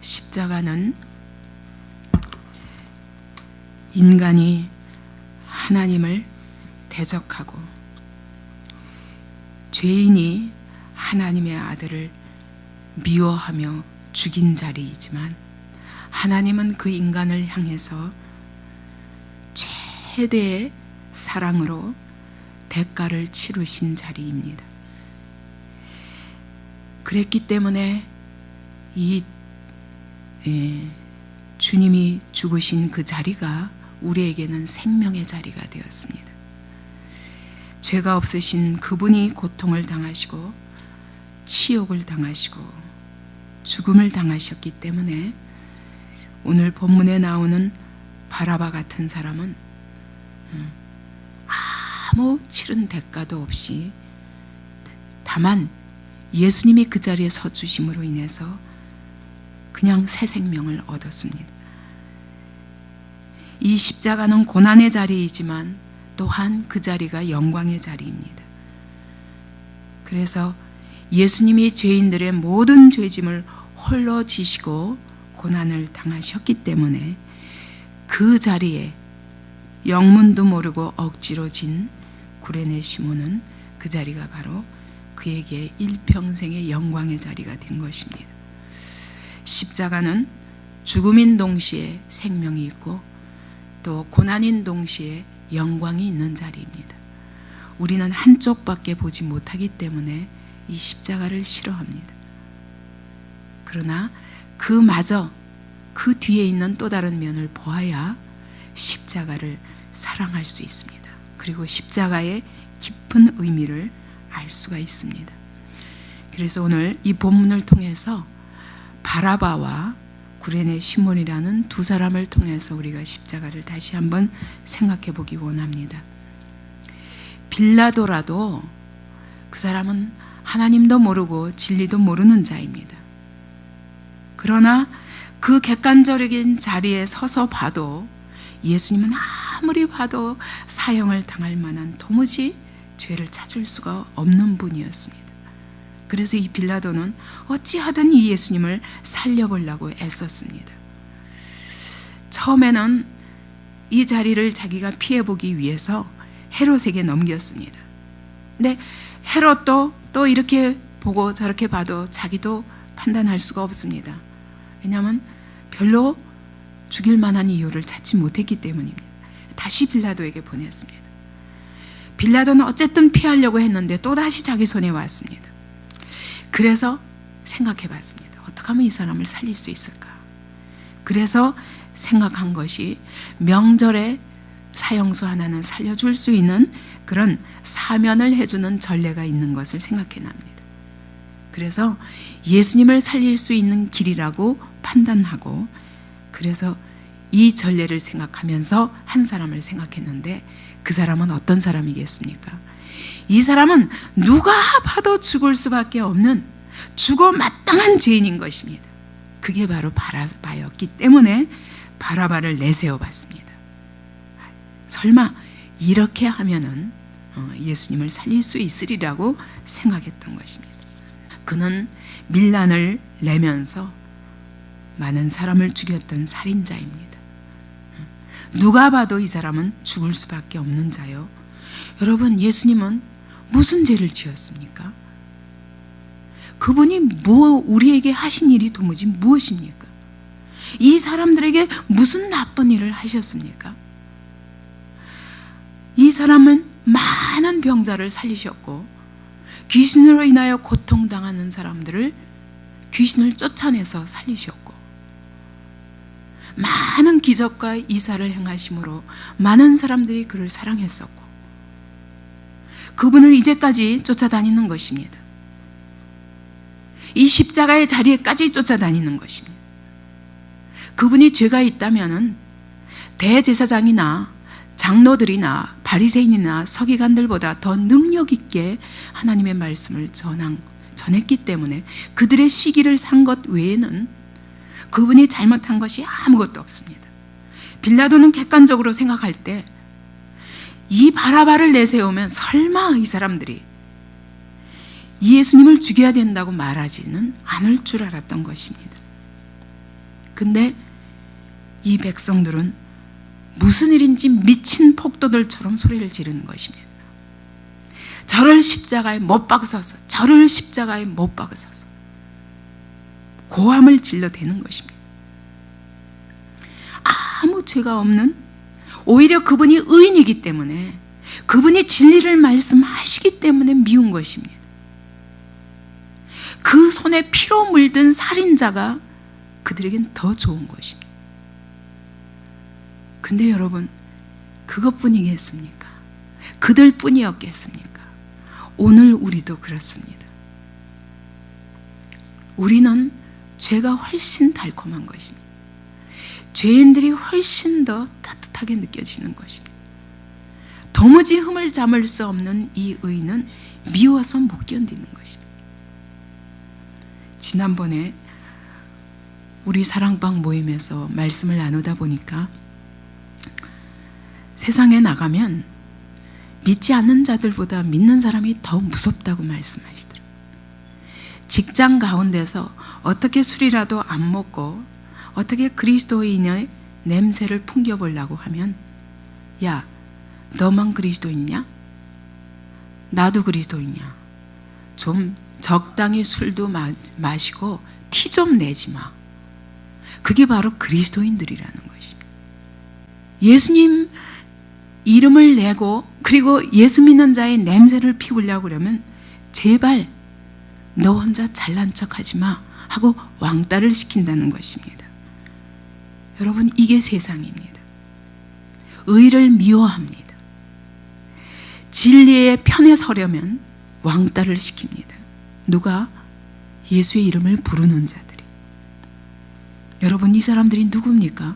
십자가는 인간이 하나님을 대적하고 죄인이 하나님의 아들을 미워하며 죽인 자리이지만, 하나님은 그 인간을 향해서 최대의 사랑으로 대가를 치르신 자리입니다. 그랬기 때문에 주님이 죽으신 그 자리가 우리에게는 생명의 자리가 되었습니다. 죄가 없으신 그분이 고통을 당하시고 치욕을 당하시고 죽음을 당하셨기 때문에 오늘 본문에 나오는 바라바 같은 사람은 아무 치른 대가도 없이, 다만 예수님이 그 자리에 서주심으로 인해서 그냥 새 생명을 얻었습니다. 이 십자가는 고난의 자리이지만 또한 그 자리가 영광의 자리입니다. 그래서 예수님이 죄인들의 모든 죄짐을 홀로 지시고 고난을 당하셨기 때문에 그 자리에 영문도 모르고 억지로 진 구레네 시몬은 그 자리가 바로 그에게 일평생의 영광의 자리가 된 것입니다. 십자가는 죽음인 동시에 생명이 있고 또 고난인 동시에 영광이 있는 자리입니다. 우리는 한쪽밖에 보지 못하기 때문에 이 십자가를 싫어합니다. 그러나 그마저 그 뒤에 있는 또 다른 면을 보아야 십자가를 사랑할 수 있습니다. 그리고 십자가의 깊은 의미를 알 수가 있습니다. 그래서 오늘 이 본문을 통해서 바라바와 구레네 시몬이라는 두 사람을 통해서 우리가 십자가를 다시 한번 생각해 보기 원합니다. 빌라도라도 그 사람은 하나님도 모르고 진리도 모르는 자입니다. 그러나 그 객관적인 자리에 서서 봐도 예수님은 아무리 봐도 사형을 당할 만한 도무지 죄를 찾을 수가 없는 분이었습니다. 그래서 이 빌라도는 어찌하든 이 예수님을 살려보려고 애썼습니다. 처음에는 이 자리를 자기가 피해보기 위해서 헤롯에게 넘겼습니다. 근데 헤롯도 또 이렇게 보고 저렇게 봐도 자기도 판단할 수가 없습니다. 왜냐하면 별로 죽일 만한 이유를 찾지 못했기 때문입니다. 다시 빌라도에게 보냈습니다. 빌라도는 어쨌든 피하려고 했는데 또다시 자기 손에 왔습니다. 그래서 생각해 봤습니다. 어떻게 하면 이 사람을 살릴 수 있을까? 그래서 생각한 것이 명절에 사형수 하나는 살려줄 수 있는 그런 사면을 해주는 전례가 있는 것을 생각해 납니다. 그래서 예수님을 살릴 수 있는 길이라고 판단하고, 그래서 이 전례를 생각하면서 한 사람을 생각했는데, 그 사람은 어떤 사람이겠습니까? 이 사람은 누가 봐도 죽을 수밖에 없는 죽어 마땅한 죄인인 것입니다. 그게 바로 바라바였기 때문에 바라바를 내세워 봤습니다. 설마 이렇게 하면은 예수님을 살릴 수 있으리라고 생각했던 것입니다. 그는 밀란을 내면서 많은 사람을 죽였던 살인자입니다. 누가 봐도 이 사람은 죽을 수밖에 없는 자요. 여러분, 예수님은 무슨 죄를 지었습니까? 그분이 우리에게 하신 일이 도무지 무엇입니까? 이 사람들에게 무슨 나쁜 일을 하셨습니까? 이 사람은 많은 병자를 살리셨고, 귀신으로 인하여 고통당하는 사람들을 귀신을 쫓아내서 살리셨고, 많은 기적과 이사를 행하심으로 많은 사람들이 그를 사랑했었고, 그분을 이제까지 쫓아다니는 것입니다. 이 십자가의 자리에까지 쫓아다니는 것입니다. 그분이 죄가 있다면은 대제사장이나 장로들이나 바리새인이나 서기관들보다 더 능력 있게 하나님의 말씀을 전했기 때문에 그들의 시기를 산 것 외에는 그분이 잘못한 것이 아무것도 없습니다. 빌라도는 객관적으로 생각할 때 이 바라바를 내세우면 설마 이 사람들이 예수님을 죽여야 된다고 말하지는 않을 줄 알았던 것입니다. 근데 이 백성들은 무슨 일인지 미친 폭도들처럼 소리를 지르는 것입니다. 저를 십자가에 못 박으소서, 저를 십자가에 못 박으소서. 고함을 질러대는 것입니다. 아무 죄가 없는, 오히려 그분이 의인이기 때문에, 그분이 진리를 말씀하시기 때문에 미운 것입니다. 그 손에 피로 물든 살인자가 그들에겐 더 좋은 것입니다. 근데 여러분, 그것뿐이겠습니까? 그들뿐이었겠습니까? 오늘 우리도 그렇습니다. 우리는 죄가 훨씬 달콤한 것입니다. 죄인들이 훨씬 더 따뜻하게 느껴지는 것입니다. 도무지 흠을 잡을 수 없는 이 의인은 미워서 못 견디는 것입니다. 지난번에 우리 사랑방 모임에서 말씀을 나누다 보니까 세상에 나가면 믿지 않는 자들보다 믿는 사람이 더 무섭다고 말씀하시더라고요. 직장 가운데서 어떻게 술이라도 안 먹고 어떻게 그리스도인의 냄새를 풍겨보려고 하면, 야, 너만 그리스도인이냐? 나도 그리스도인이야. 좀 적당히 술도 마시고 티 좀 내지 마. 그게 바로 그리스도인들이라는 것입니다. 예수님 이름을 내고 그리고 예수 믿는 자의 냄새를 피우려고 그러면 제발 너 혼자 잘난 척하지 마 하고 왕따를 시킨다는 것입니다. 여러분, 이게 세상입니다. 의를 미워합니다. 진리의 편에 서려면 왕따를 시킵니다. 누가? 예수의 이름을 부르는 자들이. 여러분, 이 사람들이 누굽니까?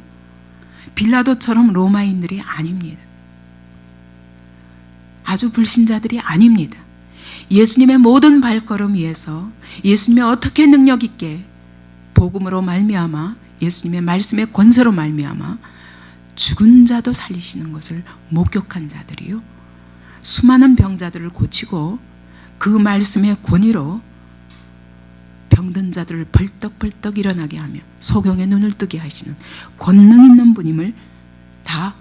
빌라도처럼 로마인들이 아닙니다. 아주 불신자들이 아닙니다. 예수님의 모든 발걸음 위에서 예수님의 어떻게 능력 있게 복음으로 말미암아, 예수님의 말씀의 권세로 말미암아 죽은 자도 살리시는 것을 목격한 자들이요, 수많은 병자들을 고치고 그 말씀의 권위로 병든 자들을 벌떡벌떡 일어나게 하며 소경의 눈을 뜨게 하시는 권능 있는 분임을 다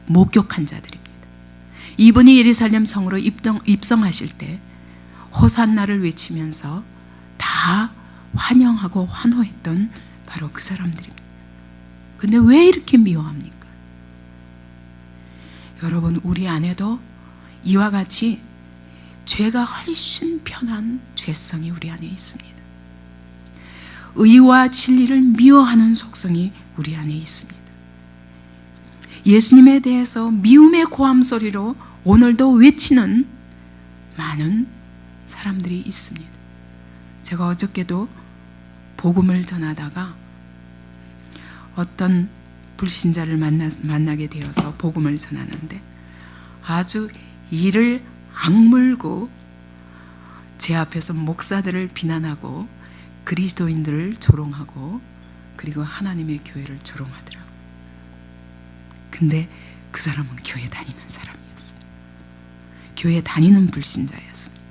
목격한 자들입니다. 이분이 예루살렘 성으로 입성하실 때 호산나를 외치면서 다 환영하고 환호했던 바로 그 사람들입니다. 근데 왜 이렇게 미워합니까? 여러분, 우리 안에도 이와 같이 죄가 훨씬 편한 죄성이 우리 안에 있습니다. 의와 진리를 미워하는 속성이 우리 안에 있습니다. 예수님에 대해서 미움의 고함 소리로 오늘도 외치는 많은 사람들이 있습니다. 제가 어저께도 복음을 전하다가 어떤 불신자를 만나게 되어서 복음을 전하는데 아주 이를 악물고 제 앞에서 목사들을 비난하고 그리스도인들을 조롱하고 그리고 하나님의 교회를 조롱하더라고요. 근데 그 사람은 교회 다니는 사람이었어요. 교회 다니는 불신자였습니다.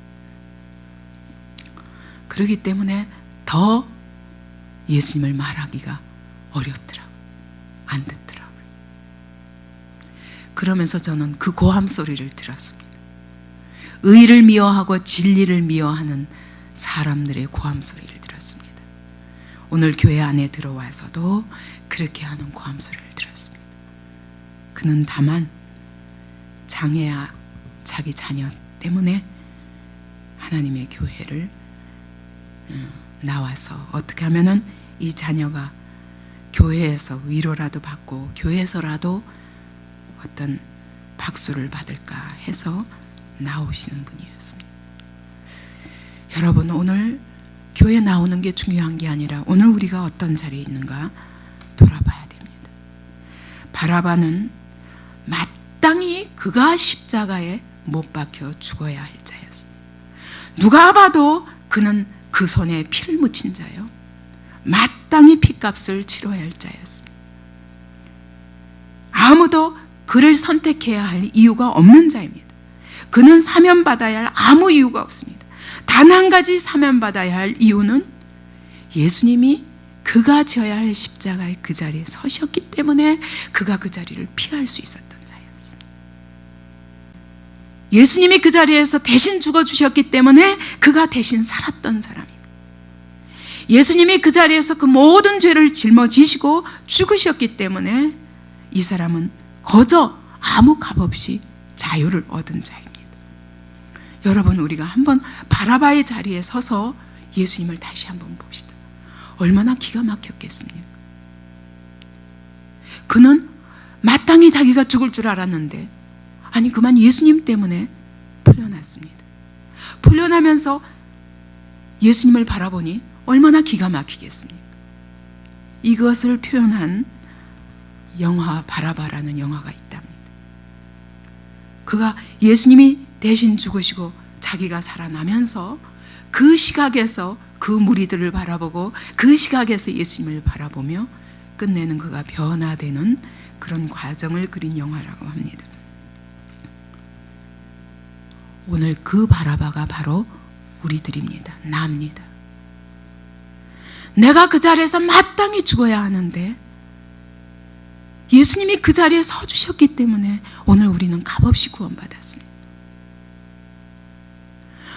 그렇기 때문에 더 예수님을 말하기가 어렵더라고요. 안 듣더라고요. 그러면서 저는 그 고함 소리를 들었습니다. 의를 미워하고 진리를 미워하는 사람들의 고함 소리를 들었습니다. 오늘 교회 안에 들어와서도 그렇게 하는 고함 소리를 들었습니다. 그는 다만 장애야 자기 자녀 때문에 하나님의 교회를 나와서 어떻게 하면은 이 자녀가 교회에서 위로라도 받고 교회에서라도 어떤 박수를 받을까 해서 나오시는 분이었습니다. 여러분, 오늘 교회 나오는 게 중요한 게 아니라 오늘 우리가 어떤 자리에 있는가 돌아봐야 됩니다. 바라바는 마땅히 그가 십자가에 못 박혀 죽어야 할 자였습니다. 누가 봐도 그는 그 손에 피를 묻힌 자요, 마땅히 핏값을 치러야 할 자였습니다. 아무도 그를 선택해야 할 이유가 없는 자입니다. 그는 사면받아야 할 아무 이유가 없습니다. 단 한 가지 사면받아야 할 이유는 예수님이 그가 져야 할 십자가의 그 자리에 서셨기 때문에 그가 그 자리를 피할 수 있었던 자였습니다. 예수님이 그 자리에서 대신 죽어주셨기 때문에 그가 대신 살았던 사람입니다. 예수님이 그 자리에서 그 모든 죄를 짊어지시고 죽으셨기 때문에 이 사람은 거저 아무 값 없이 자유를 얻은 자입니다. 여러분, 우리가 한번 바라바의 자리에 서서 예수님을 다시 한번 봅시다. 얼마나 기가 막혔겠습니까? 그는 마땅히 자기가 죽을 줄 알았는데 아니 그만 예수님 때문에 풀려났습니다. 풀려나면서 예수님을 바라보니 얼마나 기가 막히겠습니까? 이것을 표현한 영화 바라바라는 영화가 있답니다. 그가 예수님이 대신 죽으시고 자기가 살아나면서 그 시각에서 그 무리들을 바라보고 그 시각에서 예수님을 바라보며 끝내는 그가 변화되는 그런 과정을 그린 영화라고 합니다. 오늘 그 바라바가 바로 우리들입니다. 나입니다. 내가 그 자리에서 마땅히 죽어야 하는데 예수님이 그 자리에 서주셨기 때문에 오늘 우리는 값없이 구원받았습니다.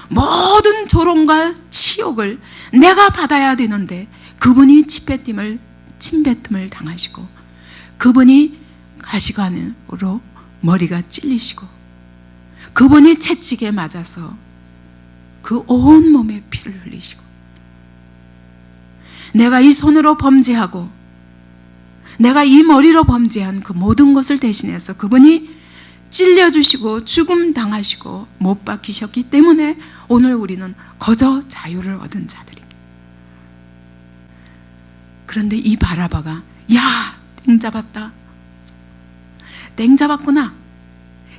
모든 조롱과 치욕을 내가 받아야 되는데 그분이 침뱉음을 당하시고 그분이 가시관으로 머리가 찔리시고 그분이 채찍에 맞아서 그 온 몸에 피를 흘리시고 내가 이 손으로 범죄하고 내가 이 머리로 범죄한 그 모든 것을 대신해서 그분이 찔려주시고 죽음 당하시고 못 박히셨기 때문에 오늘 우리는 거저 자유를 얻은 자들입니다. 그런데 이 바라바가 야, 땡 잡았다. 땡 잡았구나.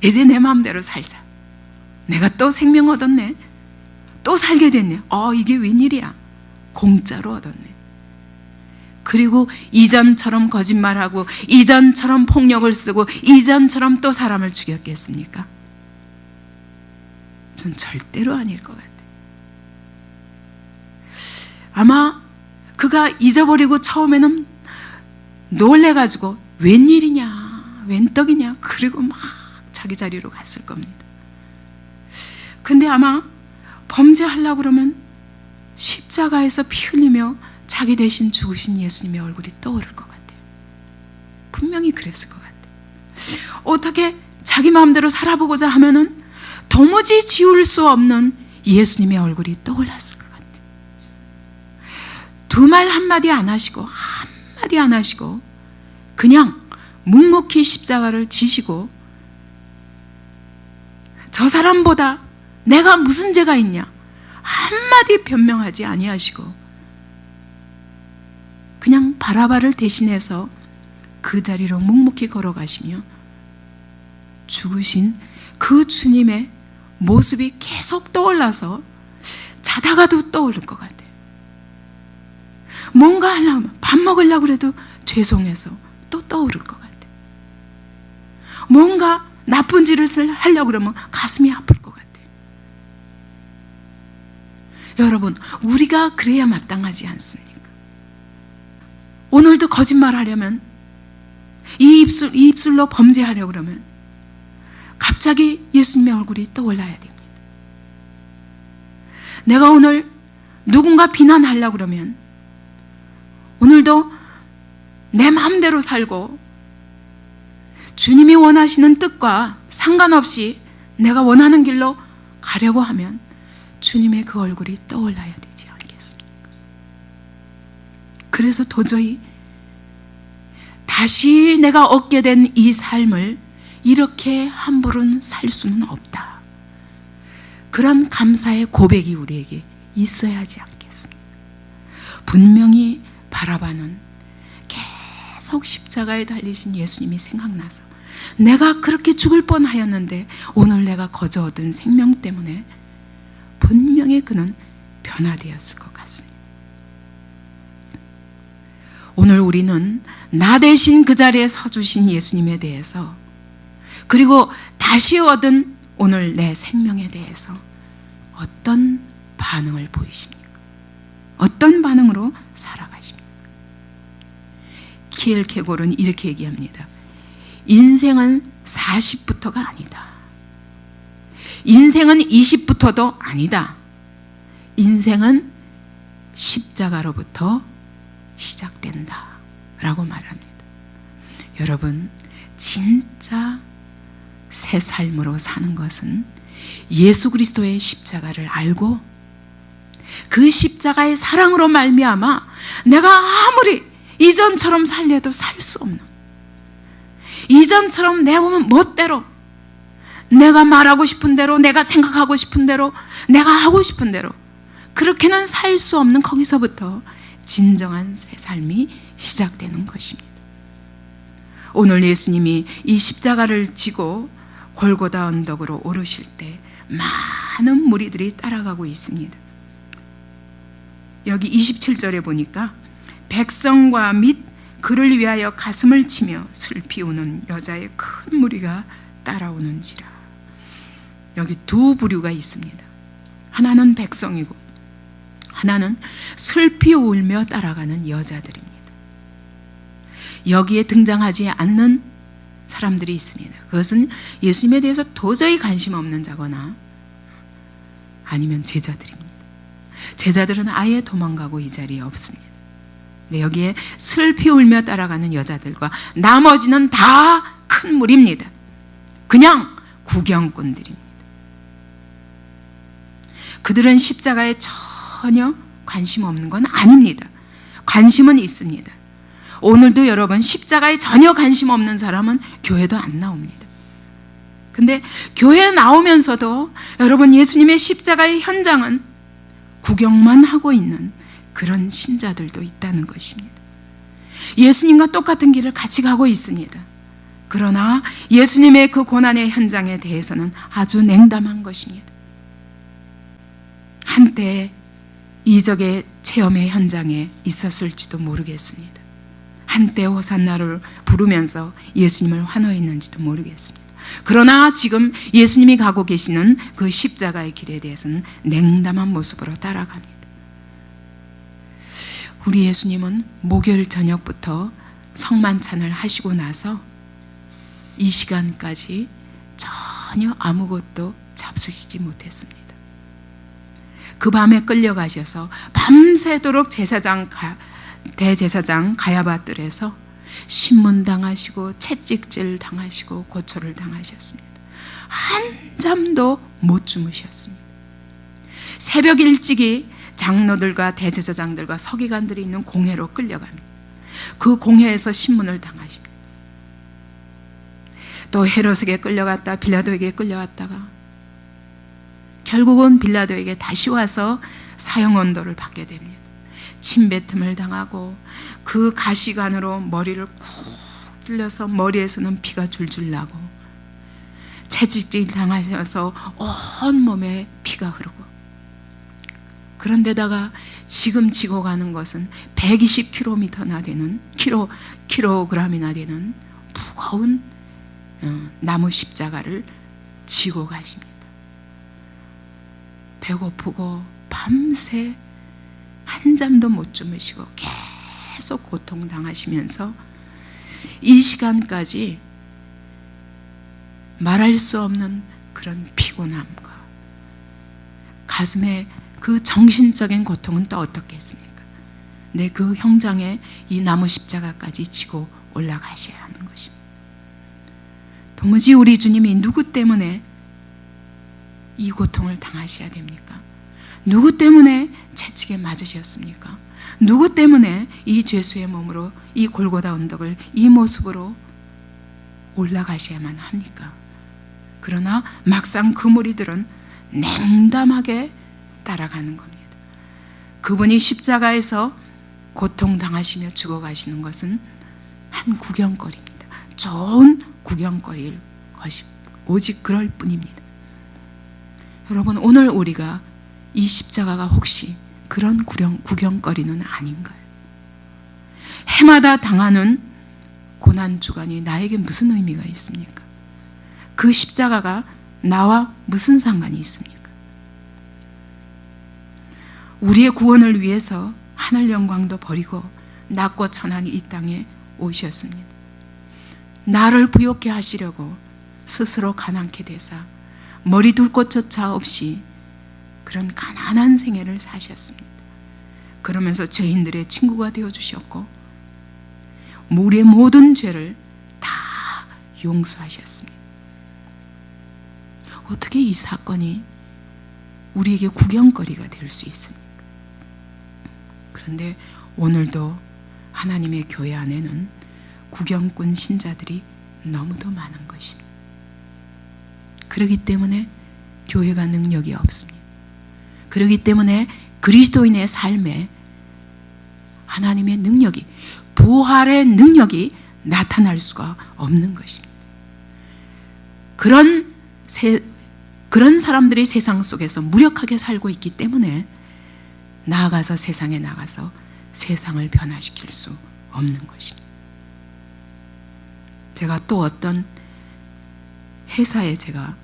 이제 내 마음대로 살자. 내가 또 생명 얻었네. 또 살게 됐네. 이게 웬일이야. 공짜로 얻었네. 그리고 이전처럼 거짓말하고 이전처럼 폭력을 쓰고 이전처럼 또 사람을 죽였겠습니까? 전 절대로 아닐 것 같아요. 아마 그가 잊어버리고 처음에는 놀래가지고 웬일이냐 웬 떡이냐 그리고 막 자기 자리로 갔을 겁니다. 근데 아마 범죄하려고 그러면 십자가에서 피 흘리며 자기 대신 죽으신 예수님의 얼굴이 떠오를 것 같아요. 분명히 그랬을 것 같아요. 어떻게 자기 마음대로 살아보고자 하면은 도무지 지울 수 없는 예수님의 얼굴이 떠올랐을 것 같아요. 두 말 한마디 안 하시고 한마디 안 하시고 그냥 묵묵히 십자가를 지시고 저 사람보다 내가 무슨 죄가 있냐 한마디 변명하지 아니하시고 그냥 바라바를 대신해서 그 자리로 묵묵히 걸어가시며 죽으신 그 주님의 모습이 계속 떠올라서 자다가도 떠오를 것 같아요. 뭔가 하려면 밥 먹으려고 해도 죄송해서 또 떠오를 것 같아요. 뭔가 나쁜 짓을 하려고 그러면 가슴이 아플 것 같아요. 여러분, 우리가 그래야 마땅하지 않습니까? 오늘도 거짓말 하려면 이 입술로 범죄하려고 그러면 갑자기 예수님의 얼굴이 떠올라야 됩니다. 내가 오늘 누군가 비난하려고 그러면 오늘도 내 마음대로 살고 주님이 원하시는 뜻과 상관없이 내가 원하는 길로 가려고 하면 주님의 그 얼굴이 떠올라야 되지 않겠습니까? 그래서 도저히 다시 내가 얻게 된 이 삶을 이렇게 함부로 살 수는 없다. 그런 감사의 고백이 우리에게 있어야 하지 않겠습니까? 분명히 바라바는 계속 십자가에 달리신 예수님이 생각나서 내가 그렇게 죽을 뻔하였는데 오늘 내가 거저 얻은 생명 때문에 분명히 그는 변화되었을 것 같습니다. 오늘 우리는 나 대신 그 자리에 서주신 예수님에 대해서 그리고 다시 얻은 오늘 내 생명에 대해서 어떤 반응을 보이십니까? 어떤 반응으로 살아가십니까? 키엘케골은 이렇게 얘기합니다. 인생은 40부터가 아니다. 인생은 20부터도 아니다. 인생은 십자가로부터 시작된다 라고 말합니다. 여러분, 진짜 새 삶으로 사는 것은 예수 그리스도의 십자가를 알고 그 십자가의 사랑으로 말미암아 내가 아무리 이전처럼 살려도 살 수 없는, 이전처럼 내 멋대로 내가 말하고 싶은 대로, 내가 생각하고 싶은 대로, 내가 하고 싶은 대로 그렇게는 살 수 없는 거기서부터 진정한 새 삶이 시작되는 것입니다. 오늘 예수님이 이 십자가를 지고 골고다 언덕으로 오르실 때 많은 무리들이 따라가고 있습니다. 여기 27절에 보니까 백성과 및 그를 위하여 가슴을 치며 슬피 우는 여자의 큰 무리가 따라오는지라. 여기 두 부류가 있습니다. 하나는 백성이고 하나는 슬피 울며 따라가는 여자들입니다. 여기에 등장하지 않는 사람들이 있습니다. 그것은 예수님에 대해서 도저히 관심 없는 자거나 아니면 제자들입니다. 제자들은 아예 도망가고 이 자리에 없습니다. 네, 여기에 슬피 울며 따라가는 여자들과 나머지는 다 큰 무리입니다. 그냥 구경꾼들입니다. 그들은 십자가에 전혀 관심 없는 건 아닙니다. 관심은 있습니다. 오늘도 여러분, 십자가에 전혀 관심 없는 사람은 교회도 안 나옵니다. 근데 교회에 나오면서도 여러분, 예수님의 십자가의 현장은 구경만 하고 있는 그런 신자들도 있다는 것입니다. 예수님과 똑같은 길을 같이 가고 있습니다. 그러나 예수님의 그 고난의 현장에 대해서는 아주 냉담한 것입니다. 한때 이적의 체험의 현장에 있었을지도 모르겠습니다. 한때 호산나를 부르면서 예수님을 환호했는지도 모르겠습니다. 그러나 지금 예수님이 가고 계시는 그 십자가의 길에 대해서는 냉담한 모습으로 따라갑니다. 우리 예수님은 목요일 저녁부터 성만찬을 하시고 나서 이 시간까지 전혀 아무것도 잡수시지 못했습니다. 그 밤에 끌려가셔서 밤새도록 대제사장 가야바 뜰에서 신문당하시고 채찍질 당하시고 고초를 당하셨습니다. 한 잠도 못 주무셨습니다. 새벽 일찍이 장로들과 대제사장들과 서기관들이 있는 공회로 끌려갑니다. 그 공회에서 신문을 당하십니다. 또 헤롯에게 끌려갔다 빌라도에게 끌려갔다가 결국은 빌라도에게 다시 와서 사형 언도를 받게 됩니다. 침뱉음을 당하고 그 가시관으로 머리를 쿡 찔려서 머리에서는 피가 줄줄 나고 채찍질 당하셔서 온 몸에 피가 흐르고, 그런데다가 지금 지고 가는 것은 120kg나 되는 킬로그램이나 되는 무거운 나무 십자가를 지고 가십니다. 배고프고 밤새 한 잠도 못 주무시고 계속 고통당하시면서 이 시간까지 말할 수 없는 그런 피곤함과 가슴에 그 정신적인 고통은 또 어떻겠습니까? 네, 그 형장에 이 나무 십자가까지 지고 올라가셔야 하는 것입니다. 도무지 우리 주님이 누구 때문에 이 고통을 당하셔야 됩니까? 누구 때문에 채찍에 맞으셨습니까? 누구 때문에 이 죄수의 몸으로 이 골고다 언덕을 이 모습으로 올라가셔야만 합니까? 그러나 막상 그 무리들은 냉담하게 따라가는 겁니다. 그분이 십자가에서 고통당하시며 죽어가시는 것은 한 구경거리입니다. 좋은 구경거리일 것이 오직 그럴 뿐입니다. 여러분, 오늘 우리가 이 십자가가 혹시 그런 구경거리는 아닌가요? 해마다 당하는 고난주간이 나에게 무슨 의미가 있습니까? 그 십자가가 나와 무슨 상관이 있습니까? 우리의 구원을 위해서 하늘 영광도 버리고 낮고 천한 이 땅에 오셨습니다. 나를 부욕해 하시려고 스스로 가난케 되사 머리 둘 곳조차 없이 그런 가난한 생애를 사셨습니다. 그러면서 죄인들의 친구가 되어주셨고 우리의 모든 죄를 다 용서하셨습니다. 어떻게 이 사건이 우리에게 구경거리가 될 수 있습니까? 그런데 오늘도 하나님의 교회 안에는 구경꾼 신자들이 너무도 많은 것입니다. 그렇기 때문에 교회가 능력이 없습니다. 그렇기 때문에 그리스도인의 삶에 하나님의 능력이, 부활의 능력이 나타날 수가 없는 것입니다. 그런 사람들이 세상 속에서 무력하게 살고 있기 때문에 나아가서 세상에 나가서 세상을 변화시킬 수 없는 것입니다. 제가 또 어떤 회사에 제가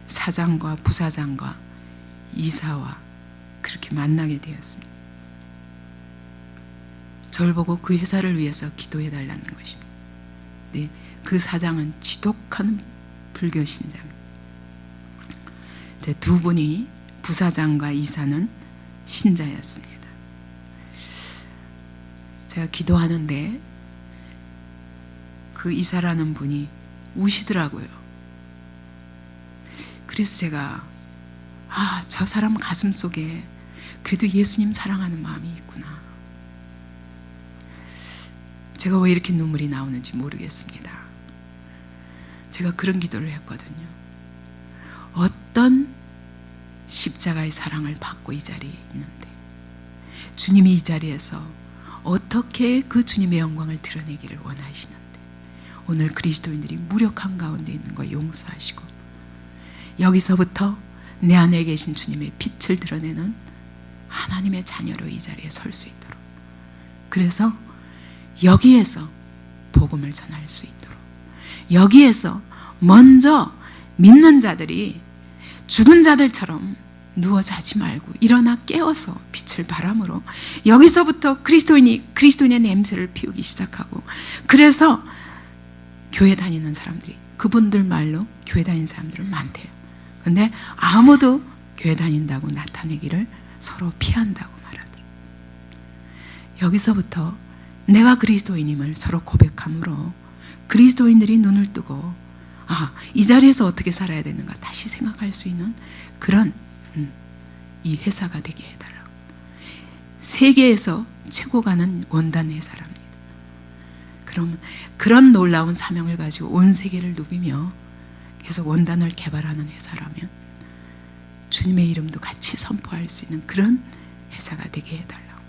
사장과 부사장과 이사와 그렇게 만나게 되었습니다. 저를 보고 그 회사를 위해서 기도해 달라는 것입니다. 네, 그 사장은 지독한 불교 신자입니다. 두 분이, 부사장과 이사는 신자였습니다. 제가 기도하는데 그 이사라는 분이 우시더라고요. 그래서 제가 저 사람 가슴 속에 그래도 예수님 사랑하는 마음이 있구나. 제가 왜 이렇게 눈물이 나오는지 모르겠습니다. 제가 그런 기도를 했거든요. 어떤 십자가의 사랑을 받고 이 자리에 있는데 주님이 이 자리에서 어떻게 그 주님의 영광을 드러내기를 원하시는데 오늘 그리스도인들이 무력한 가운데 있는 거 용서하시고 여기서부터 내 안에 계신 주님의 빛을 드러내는 하나님의 자녀로 이 자리에 설 수 있도록, 그래서 여기에서 복음을 전할 수 있도록, 여기에서 먼저 믿는 자들이 죽은 자들처럼 누워 자지 말고 일어나 깨어서 빛을 바람으로 여기서부터 그리스도인의 냄새를 피우기 시작하고, 그래서 교회 다니는 사람들이, 그분들 말로 교회 다니는 사람들은 많대요. 근데 아무도 교회 다닌다고 나타내기를 서로 피한다고 말하더라고요. 여기서부터 내가 그리스도인임을 서로 고백함으로 그리스도인들이 눈을 뜨고 이 자리에서 어떻게 살아야 되는가 다시 생각할 수 있는 그런 이 회사가 되게 해달라고. 세계에서 최고 가는 원단 회사랍니다. 그럼 그런 놀라운 사명을 가지고 온 세계를 누비며 계속 원단을 개발하는 회사라면 주님의 이름도 같이 선포할 수 있는 그런 회사가 되게 해달라고.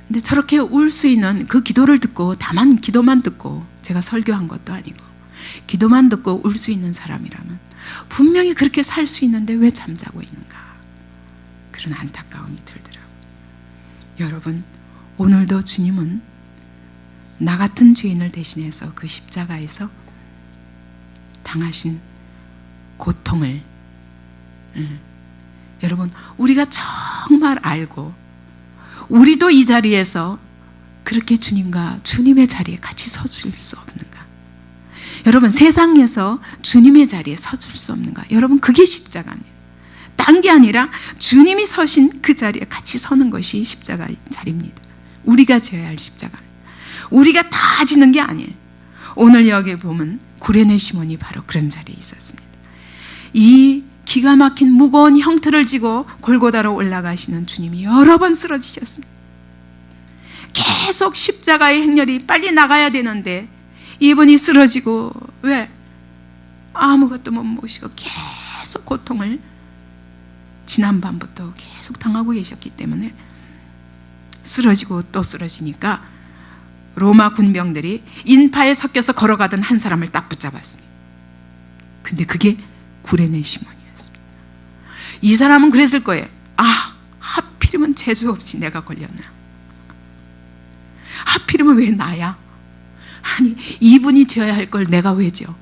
근데 저렇게 울 수 있는 그 기도를 듣고, 다만 기도만 듣고, 제가 설교한 것도 아니고 기도만 듣고 울 수 있는 사람이라면 분명히 그렇게 살 수 있는데 왜 잠자고 있는가, 그런 안타까움이 들더라고요. 여러분, 오늘도 주님은 나 같은 죄인을 대신해서 그 십자가에서 당하신 고통을 여러분, 우리가 정말 알고 우리도 이 자리에서 그렇게 주님의 자리에 같이 서줄 수 없는가? 여러분, 세상에서 주님의 자리에 서줄 수 없는가? 여러분, 그게 십자가입니다. 딴 게 아니라 주님이 서신 그 자리에 같이 서는 것이 십자가의 자리입니다. 우리가 져야 할 십자가입니다. 우리가 다 지는 게 아니에요. 오늘 여기 보면 구레네 시몬이 바로 그런 자리에 있었습니다. 이 기가 막힌 무거운 형틀을 지고 골고다로 올라가시는 주님이 여러 번 쓰러지셨습니다. 계속 십자가의 행렬이 빨리 나가야 되는데 이분이 쓰러지고, 왜? 아무것도 못 모시고 계속 고통을 지난밤부터 계속 당하고 계셨기 때문에 쓰러지고 또 쓰러지니까 로마 군병들이 인파에 섞여서 걸어가던 한 사람을 딱 붙잡았습니다. 근데 그게 구레네 시몬이었습니다. 이 사람은 그랬을 거예요. 하필이면 재수 없이 내가 걸렸나? 하필이면 왜 나야? 아니, 이분이 져야 할 걸 내가 왜 져?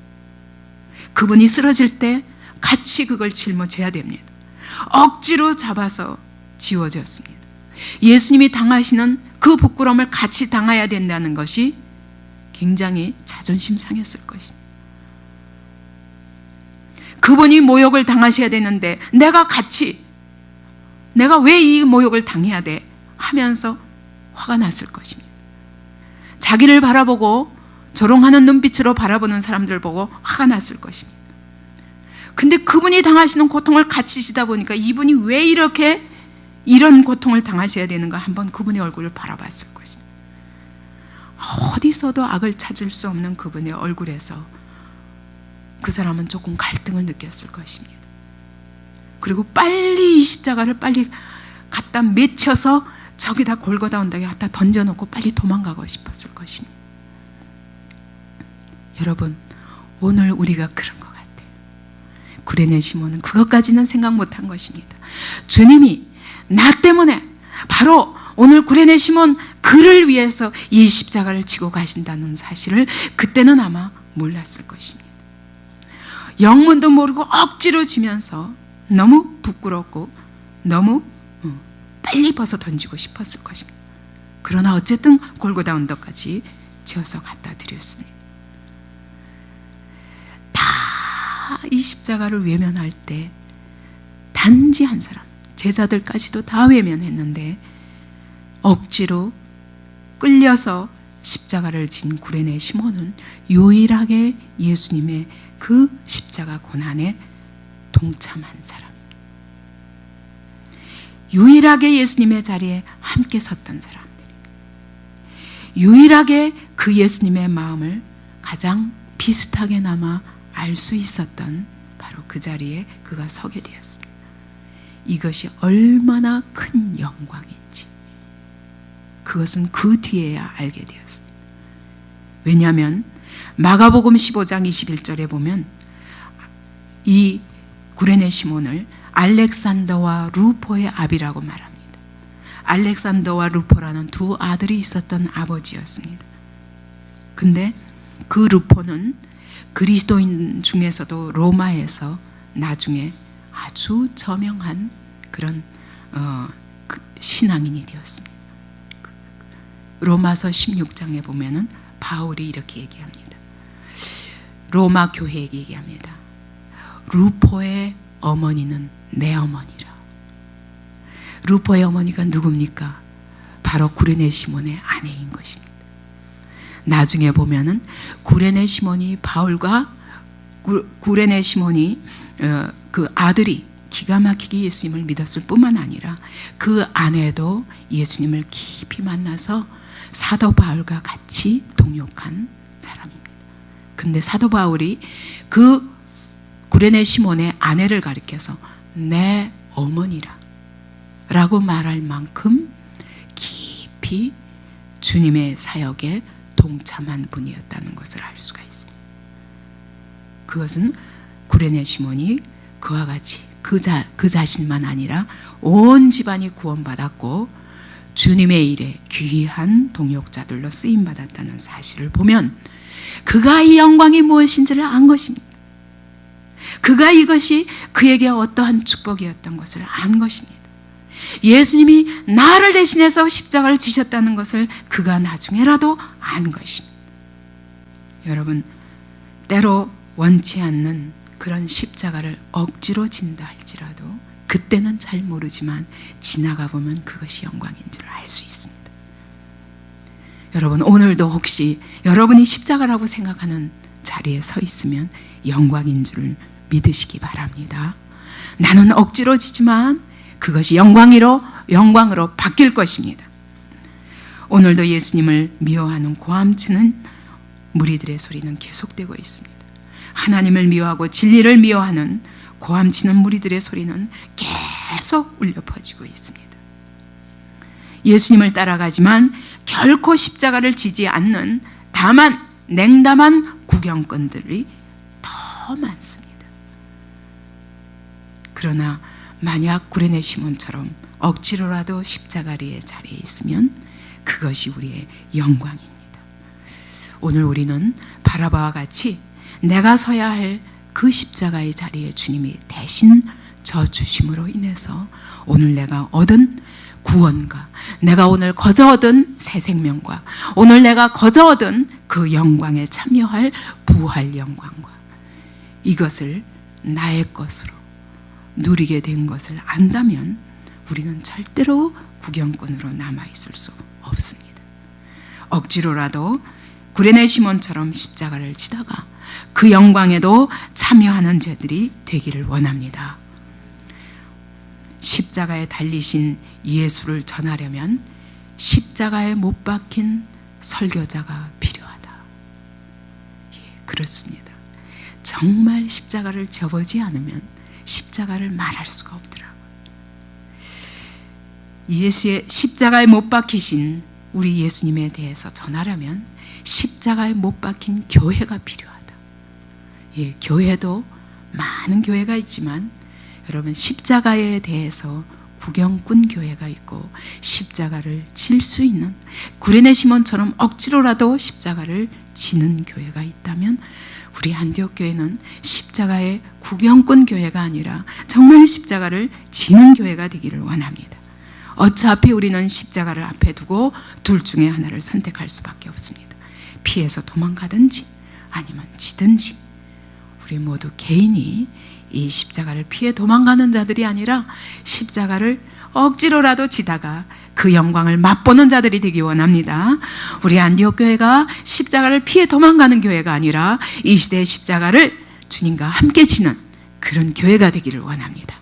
그분이 쓰러질 때 같이 그걸 짊어져야 됩니다. 억지로 잡아서 지워졌습니다. 예수님이 당하시는 그 부끄러움을 같이 당해야 된다는 것이 굉장히 자존심 상했을 것입니다. 그분이 모욕을 당하셔야 되는데 내가 왜 이 모욕을 당해야 돼? 하면서 화가 났을 것입니다. 자기를 바라보고 조롱하는 눈빛으로 바라보는 사람들 보고 화가 났을 것입니다. 근데 그분이 당하시는 고통을 같이 지다 보니까 이분이 왜 이런 고통을 당하셔야 되는가 한번 그분의 얼굴을 바라봤을 것입니다. 어디서도 악을 찾을 수 없는 그분의 얼굴에서 그 사람은 조금 갈등을 느꼈을 것입니다. 그리고 빨리 이 십자가를 빨리 갖다 맺혀서 저기다 골고다 언덕에 갖다 던져놓고 빨리 도망가고 싶었을 것입니다. 여러분, 오늘 우리가 그런 것 같아요. 구레네 시몬은 그것까지는 생각 못한 것입니다. 주님이 나 때문에 바로 오늘 구레네 시몬 그를 위해서 이 십자가를 지고 가신다는 사실을 그때는 아마 몰랐을 것입니다. 영문도 모르고 억지로 지면서 너무 부끄럽고 너무 빨리 벗어 던지고 싶었을 것입니다. 그러나 어쨌든 골고다 언덕까지 지어서 갖다 드렸습니다. 다 이 십자가를 외면할 때 단지 한 사람, 제자들까지도 다 외면했는데 억지로 끌려서 십자가를 진 구레네 시몬은 유일하게 예수님의 그 십자가 고난에 동참한 사람, 유일하게 예수님의 자리에 함께 섰던 사람들, 유일하게 그 예수님의 마음을 가장 비슷하게나마 알 수 있었던 바로 그 자리에 그가 서게 되었습니다. 이것이 얼마나 큰 영광인지 그것은 그 뒤에야 알게 되었습니다. 왜냐하면 마가복음 15장 21절에 보면 이 구레네 시몬을 알렉산더와 루포의 아비라고 말합니다. 알렉산더와 루포라는 두 아들이 있었던 아버지였습니다. 근데 그 루포는 그리스도인 중에서도 로마에서 나중에 아주 저명한 그런 신앙인이 되었습니다. 로마서 16장에 보면은 바울이 이렇게 얘기합니다. 로마 교회에게 얘기합니다. 루포의 어머니는 내 어머니라. 루포의 어머니가 누굽니까? 바로 구레네 시몬의 아내인 것입니다. 나중에 보면은 구레네 시몬이 바울과 구레네 시몬이 그 아들이 기가 막히게 예수님을 믿었을 뿐만 아니라 그 아내도 예수님을 깊이 만나서 사도 바울과 같이 동역한 사람입니다. 근데 사도 바울이 그 구레네 시몬의 아내를 가리켜서 내 어머니라 라고 말할 만큼 깊이 주님의 사역에 동참한 분이었다는 것을 알 수가 있습니다. 그것은 구레네 시몬이 그와 같이 그 자신만 아니라 온 집안이 구원받았고 주님의 일에 귀한 동역자들로 쓰임받았다는 사실을 보면 그가 이 영광이 무엇인지를 안 것입니다. 그가 이것이 그에게 어떠한 축복이었던 것을 안 것입니다. 예수님이 나를 대신해서 십자가를 지셨다는 것을 그가 나중에라도 안 것입니다. 여러분, 때로 원치 않는 그런 십자가를 억지로 진다 할지라도 그때는 잘 모르지만 지나가 보면 그것이 영광인 줄 알 수 있습니다. 여러분, 오늘도 혹시 여러분이 십자가라고 생각하는 자리에 서 있으면 영광인 줄 믿으시기 바랍니다. 나는 억지로 지지만 그것이 영광으로 바뀔 것입니다. 오늘도 예수님을 미워하는 고함치는 무리들의 소리는 계속되고 있습니다. 하나님을 미워하고 진리를 미워하는 고함치는 무리들의 소리는 계속 울려 퍼지고 있습니다. 예수님을 따라가지만 결코 십자가를 지지 않는 다만 냉담한 구경꾼들이 더 많습니다. 그러나 만약 구레네 시몬처럼 억지로라도 십자가리의 자리에 있으면 그것이 우리의 영광입니다. 오늘 우리는 바라바와 같이 내가 서야 할 그 십자가의 자리에 주님이 대신 져 주심으로 인해서 오늘 내가 얻은 구원과 내가 오늘 거저 얻은 새 생명과 오늘 내가 거저 얻은 그 영광에 참여할 부활 영광과 이것을 나의 것으로 누리게 된 것을 안다면 우리는 절대로 구경꾼으로 남아있을 수 없습니다. 억지로라도 구레네 시몬처럼 십자가를 지다가 그 영광에도 참여하는 자들이 되기를 원합니다. 십자가에 달리신 예수를 전하려면 십자가에 못 박힌 설교자가 필요하다. 예, 그렇습니다. 정말 십자가를 져보지 않으면 십자가를 말할 수가 없더라고요. 예수의 십자가에 못 박히신 우리 예수님에 대해서 전하려면 십자가에 못 박힌 교회가 필요하다. 예, 교회도 많은 교회가 있지만 여러분 십자가에 대해서 구경꾼 교회가 있고 십자가를 질 수 있는 구레네 시몬처럼 억지로라도 십자가를 지는 교회가 있다면 우리 안디옥 교회는 십자가의 구경꾼 교회가 아니라 정말 십자가를 지는 교회가 되기를 원합니다. 어차피 우리는 십자가를 앞에 두고 둘 중에 하나를 선택할 수밖에 없습니다. 피해서 도망가든지 아니면 지든지 우리 모두 개인이 이 십자가를 피해 도망가는 자들이 아니라 십자가를 억지로라도 지다가 그 영광을 맛보는 자들이 되기 원합니다. 우리 안디옥 교회가 십자가를 피해 도망가는 교회가 아니라 이 시대의 십자가를 주님과 함께 지는 그런 교회가 되기를 원합니다.